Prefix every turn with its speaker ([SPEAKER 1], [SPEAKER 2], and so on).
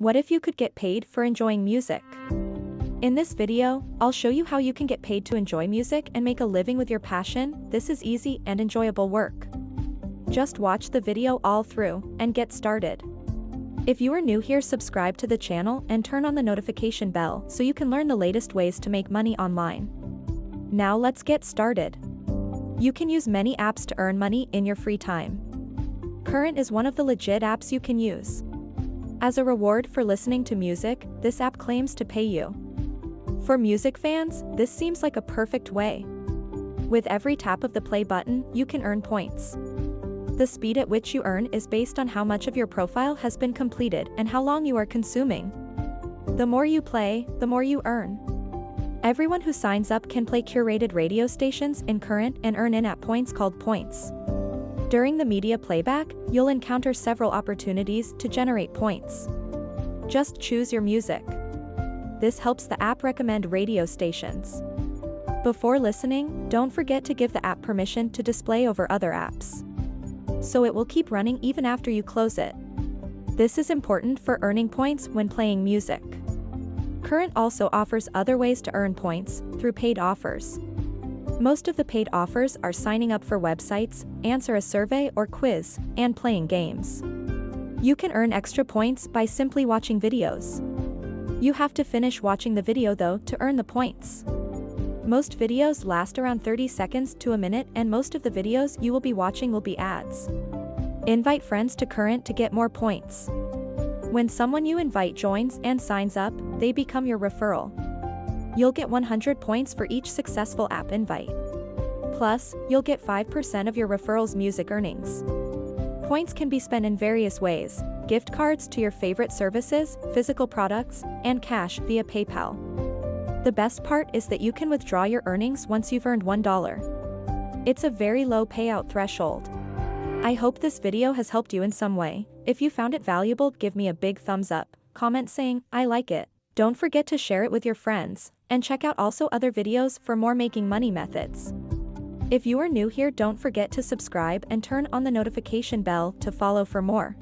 [SPEAKER 1] What if you could get paid for enjoying music? In this video, I'll show you how you can get paid to enjoy music and make a living with your passion. This is easy and enjoyable work. Just watch the video all through and get started. If you are new here, subscribe to the channel and turn on the notification bell so you can learn the latest ways to make money online. Now let's get started. You can use many apps to earn money in your free time. Current is one of the legit apps you can use. As a reward for listening to music, this app claims to pay you. For music fans, this seems like a perfect way. With every tap of the play button, you can earn points. The speed at which you earn is based on how much of your profile has been completed and how long you are consuming. The more you play, the more you earn. Everyone who signs up can play curated radio stations in Current and earn in-app points called points. During the media playback, you'll encounter several opportunities to generate points. Just choose your music. This helps the app recommend radio stations. Before listening, don't forget to give the app permission to display over other apps, so it will keep running even after you close it. This is important for earning points when playing music. Current also offers other ways to earn points through paid offers. Most of the paid offers are signing up for websites, answer a survey or quiz, and playing games. You can earn extra points by simply watching videos. You have to finish watching the video though to earn the points. Most videos last around 30 seconds to a minute, and most of the videos you will be watching will be ads. Invite friends to Current to get more points. When someone you invite joins and signs up, they become your referral. You'll get 100 points for each successful app invite. Plus, you'll get 5% of your referral's music earnings. Points can be spent in various ways: gift cards to your favorite services, physical products, and cash via PayPal. The best part is that you can withdraw your earnings once you've earned $1. It's a very low payout threshold. I hope this video has helped you in some way. If you found it valuable, give me a big thumbs up, comment saying, "I like it." Don't forget to share it with your friends, and check out also other videos for more making money methods. If you are new here, don't forget to subscribe and turn on the notification bell to follow for more.